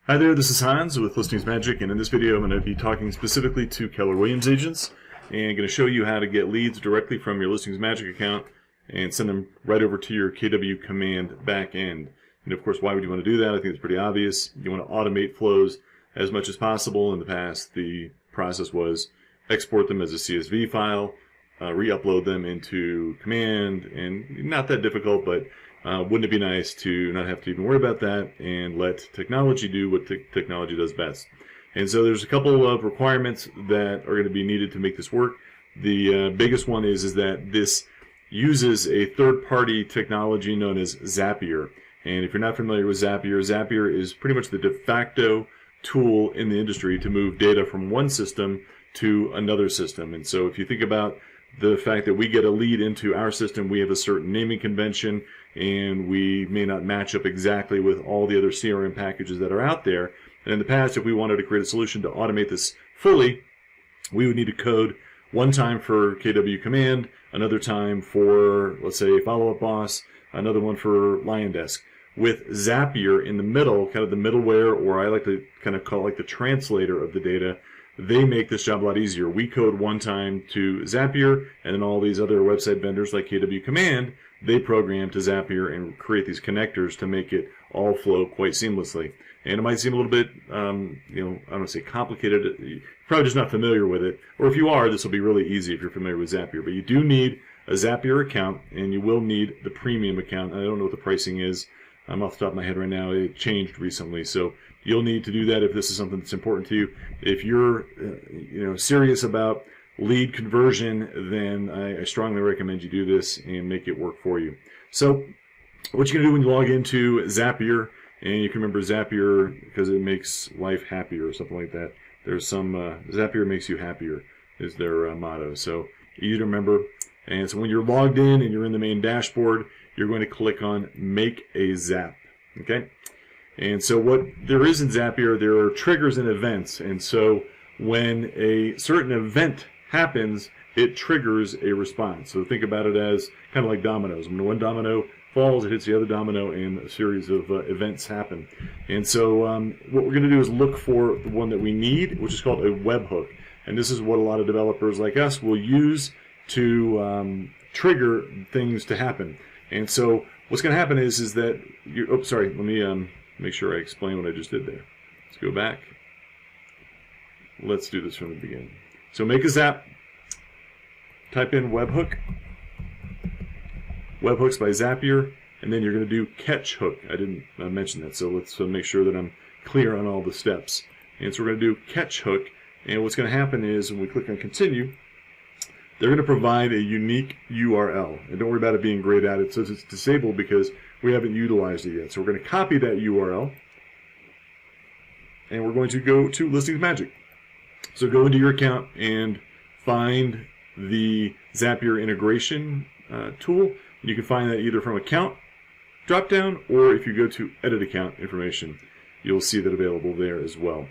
Hi there, this is Hans with ListingsMagic, and in this video I'm going to be talking specifically to Keller Williams agents and going to show you how to get leads directly from your ListingsMagic account and send them right over to your KW Command backend. And of course, why would you want to do that? I think it's pretty obvious. You want to automate flows as much as possible. In the past, the process was export them as a CSV file, re-upload them into Command, and not that difficult, but wouldn't it be nice to not have to even worry about that and let technology do what technology does best? And so there's a couple of requirements that are going to be needed to make this work. The biggest one is that this uses a third-party technology known as Zapier. And if you're not familiar with Zapier, Zapier is pretty much the de facto tool in the industry to move data from one system to another system. And so if you think about the fact that we get a lead into our system, we have a certain naming convention, and we may not match up exactly with all the other CRM packages that are out there. And in the past, if we wanted to create a solution to automate this fully, we would need to code one time for KW Command, another time for, let's say, Follow-Up Boss, another one for Lion Desk. With Zapier in the middle, kind of the middleware, or I like to kind of call it like the translator of the data, they make this job a lot easier. We code one time to Zapier, and then all these other website vendors like KW Command, they program to Zapier and create these connectors to make it all flow quite seamlessly. And it might seem a little bit, I don't want to say complicated. You're probably just not familiar with it. Or if you are, this will be really easy if you're familiar with Zapier. But you do need a Zapier account, and you will need the premium account. I don't know what the pricing is. I'm off the top of my head right now. It changed recently, so you'll need to do that if this is something that's important to you. If you're, serious about lead conversion, then I strongly recommend you do this and make it work for you. So, what you're gonna do when you log into Zapier, and you can remember Zapier because it makes life happier or something like that. There's some Zapier makes you happier is their motto. So easy to remember. And so when you're logged in and you're in the main dashboard, you're going to click on Make a Zap. Okay? And so what there is in Zapier, there are triggers and events. And so when a certain event happens, it triggers a response. So think about it as kind of like dominoes. When one domino falls, it hits the other domino, and a series of events happen. And so what we're going to do is look for the one that we need, which is called a webhook. And this is what a lot of developers like us will use to trigger things to happen. And so what's going to happen is that you, oops, sorry, let me make sure I explain what I just did there. Let's go back. Let's do this from the beginning. So make a zap, type in webhook, webhooks by Zapier, and then you're going to do catch hook. I didn't mention that, so let's make sure that I'm clear on all the steps. And so we're going to do catch hook, and what's going to happen is when we click on continue, they're going to provide a unique URL. And don't worry about it being grayed out. It says it's disabled because we haven't utilized it yet. So we're going to copy that URL, and we're going to go to ListingsMagic. So go into your account and find the Zapier integration tool. You can find that either from account dropdown, or if you go to edit account information, you'll see that available there as well.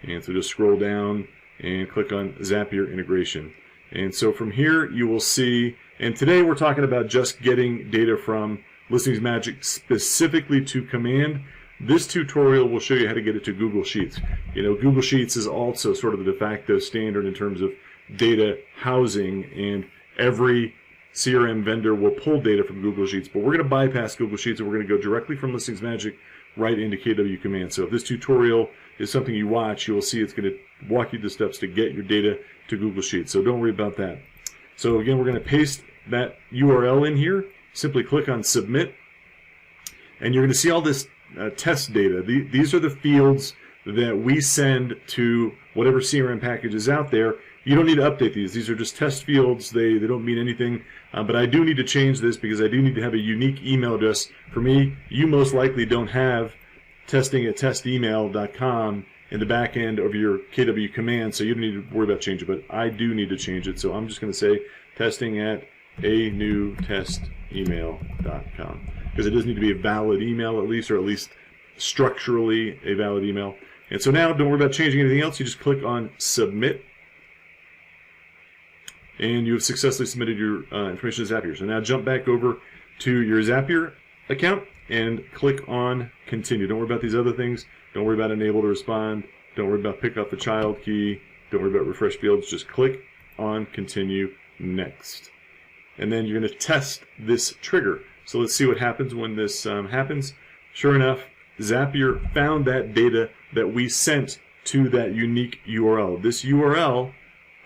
And so just scroll down and click on Zapier integration. And so from here you will see, and today we're talking about just getting data from ListingsMagic specifically to Command. This tutorial will show you how to get it to Google Sheets. Google Sheets is also sort of the de facto standard in terms of data housing, and every CRM vendor will pull data from Google Sheets, but we're going to bypass Google Sheets and we're going to go directly from ListingsMagic right into KW Command. So if this tutorial is something you watch, you will see it's going to walk you through the steps to get your data to Google Sheets. So don't worry about that. So again, we're going to paste that URL in here. Simply click on Submit, and you're going to see all this test data. These are the fields that we send to whatever CRM package is out there. You don't need to update these. These are just test fields. They don't mean anything. But I do need to change this because I do need to have a unique email address. For me, you most likely don't have testing@testemail.com in the back end of your KW Command, so you don't need to worry about changing it. But I do need to change it, so I'm just going to say testing@anewtestemail.com because it does need to be a valid email at least, or at least structurally a valid email. And so now don't worry about changing anything else. You just click on Submit, and you have successfully submitted your information to Zapier. So now jump back over to your Zapier account and click on Continue. Don't worry about these other things. Don't worry about enable to respond. Don't worry about pick up the child key. Don't worry about refresh fields. Just click on continue next. And then you're going to test this trigger. So let's see what happens when this happens. Sure enough, Zapier found that data that we sent to that unique URL. This URL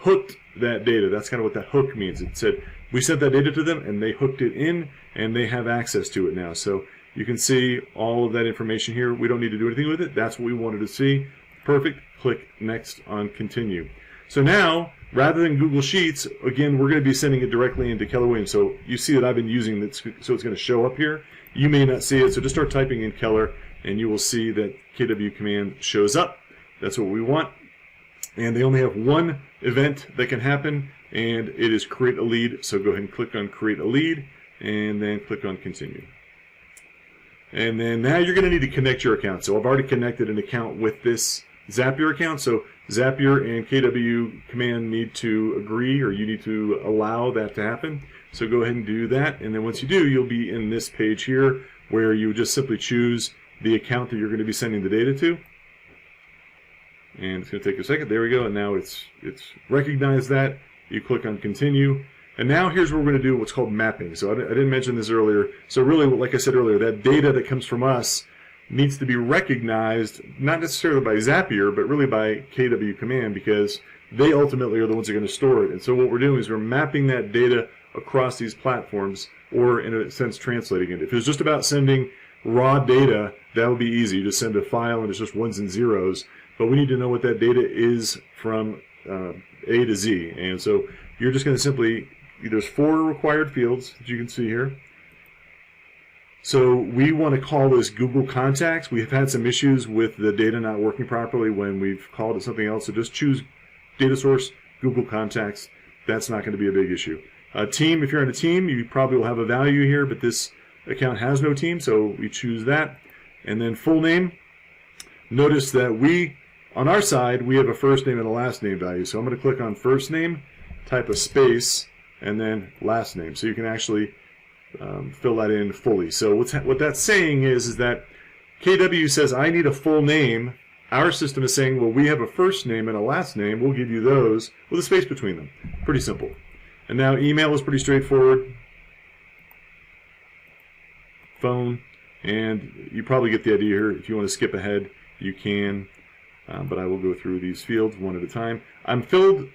hooked that data. That's kind of what that hook means. It said we sent that data to them and they hooked it in and they have access to it now. So you can see all of that information here. We don't need to do anything with it. That's what we wanted to see. Perfect. Click next on continue. So now, rather than Google Sheets, again, we're going to be sending it directly into Keller Williams. So you see that I've been using it, so it's going to show up here. You may not see it, so just start typing in Keller, and you will see that KW command shows up. That's what we want. And they only have one event that can happen, and it is create a lead. So go ahead and click on create a lead, and then click on continue. And then now you're going to need to connect your account. So I've already connected an account with this Zapier account. So Zapier and KW command need to agree, or you need to allow that to happen. So go ahead and do that. And then once you do, you'll be in this page here where you just simply choose the account that you're going to be sending the data to. And it's going to take a second. There we go. And now it's recognized that. You click on continue. And now here's what we're going to do, what's called mapping. So I didn't mention this earlier. So really, like I said earlier, that data that comes from us needs to be recognized, not necessarily by Zapier, but really by KW command, because they ultimately are the ones that are going to store it. And so what we're doing is we're mapping that data across these platforms, or in a sense translating it. If it was just about sending raw data, that would be easy. You just send a file and it's just ones and zeros. But we need to know what that data is from A to Z. And so you're just going to simply, there's 4 required fields that you can see here. So we want to call this Google Contacts. We have had some issues with the data not working properly when we've called it something else. So just choose data source, Google Contacts. That's not going to be a big issue. Team, if you're on a team, you probably will have a value here, but this account has no team, so we choose that. And then full name. Notice that we, on our side, we have a first name and a last name value. So I'm going to click on first name, type a space, and then last name. So you can actually fill that in fully. So what that's saying is that KW says, I need a full name. Our system is saying, well, we have a first name and a last name. We'll give you those with a space between them. Pretty simple. And now email is pretty straightforward. Phone. And you probably get the idea here. If you want to skip ahead, you can. But I will go through these fields one at a time. I filled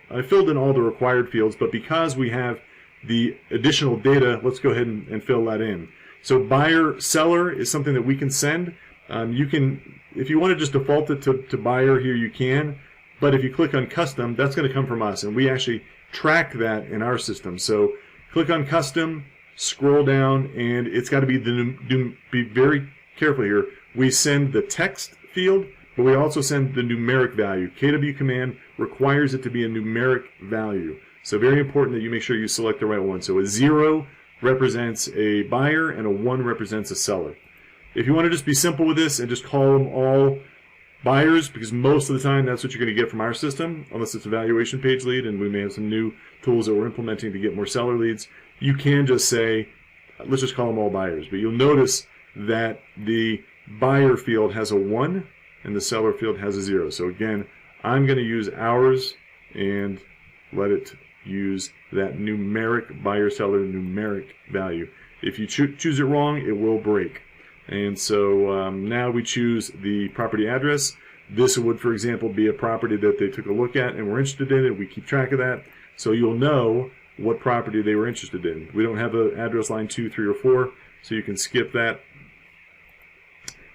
in all the required fields, but because we have the additional data, let's go ahead and fill that in. So buyer seller is something that we can send. You can, if you want to just default it to buyer here, you can. But if you click on custom, that's going to come from us, and we actually track that in our system. So click on custom, scroll down, and it's got to be be very careful here. We send the text field, but we also send the numeric value. KW command requires it to be a numeric value. So very important that you make sure you select the right one. So a 0 represents a buyer and a 1 represents a seller. If you want to just be simple with this and just call them all buyers, because most of the time that's what you're going to get from our system, unless it's a valuation page lead, and we may have some new tools that we're implementing to get more seller leads, you can just say, let's just call them all buyers. But you'll notice that the buyer field has a 1 and the seller field has a 0. So again, I'm going to use ours and let it use that numeric buyer-seller numeric value. If you choose it wrong, it will break. And so now we choose the property address. This would, for example, be a property that they took a look at and were interested in, and we keep track of that. So you'll know what property they were interested in. We don't have an address line 2, 3, or 4, so you can skip that.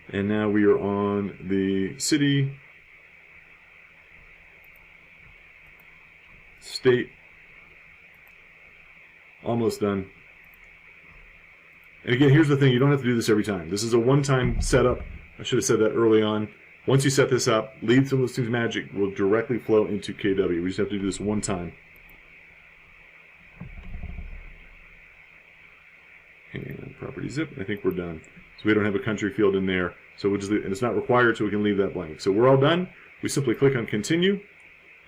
And now we are on the city, state, almost done. And again, here's the thing, you don't have to do this every time. This is a one-time setup. I should have said that early on. Once you set this up, leads to ListingsMagic will directly flow into KW. We just have to do this one time. And property zip, I think we're done. So we don't have a country field in there. So we'll just leave, and it's not required, so we can leave that blank. So we're all done. We simply click on continue.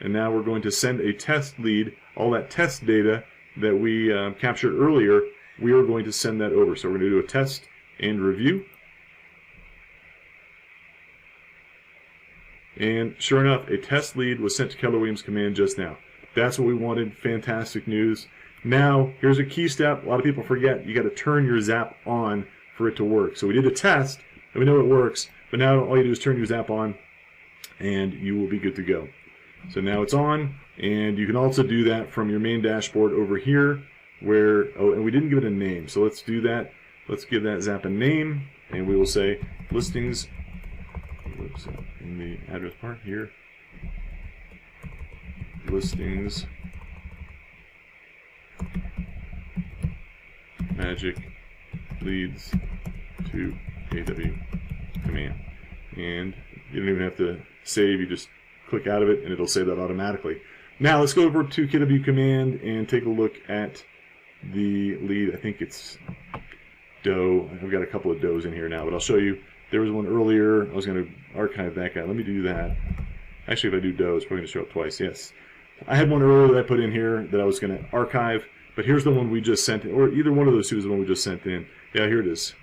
And now we're going to send a test lead. All that test data that we captured earlier, we are going to send that over. So we're going to do a test and review. And sure enough, a test lead was sent to Keller Williams Command just now. That's what we wanted. Fantastic news. Now, here's a key step. A lot of people forget. You got to turn your Zap on for it to work. So we did a test, and we know it works. But now all you do is turn your Zap on, and you will be good to go. So now it's on, and you can also do that from your main dashboard over here, where, oh, and we didn't give it a name. So let's do that. Let's give that Zap a name, and we will say listings, whoops, in the address part here, listings magic leads to KW command. And you don't even have to save, you just click out of it and it'll save that automatically. Now let's go over to KW command and take a look at the lead. I think it's doe. I've got a couple of does in here now, but I'll show you. There was one earlier. I was going to archive that guy. Let me do that. Actually, if I do doe, it's probably going to show up twice. Yes. I had one earlier that I put in here that I was going to archive, but here's the one we just sent in, or either one of those two is the one we just sent in. Yeah, here it is.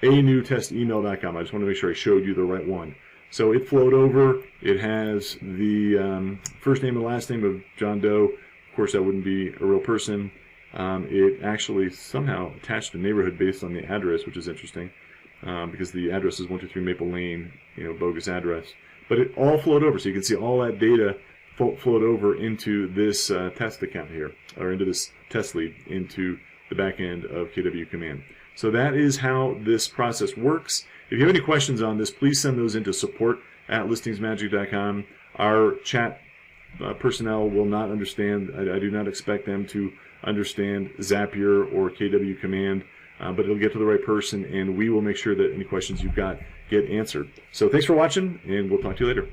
anewtestemail.com. I just want to make sure I showed you the right one. So it flowed over. It has the first name and last name of John Doe. Of course, that wouldn't be a real person. It actually somehow attached a neighborhood based on the address, which is interesting, because the address is 123 Maple Lane, bogus address. But it all flowed over, so you can see all that data flowed over into this test account here, or into this test lead, into the back end of KW Command. So that is how this process works. If you have any questions on this, please send those into support@listingsmagic.com. Our chat personnel will not understand. I do not expect them to understand Zapier or KW Command, but it'll get to the right person, and we will make sure that any questions you've got get answered. So thanks for watching, and we'll talk to you later.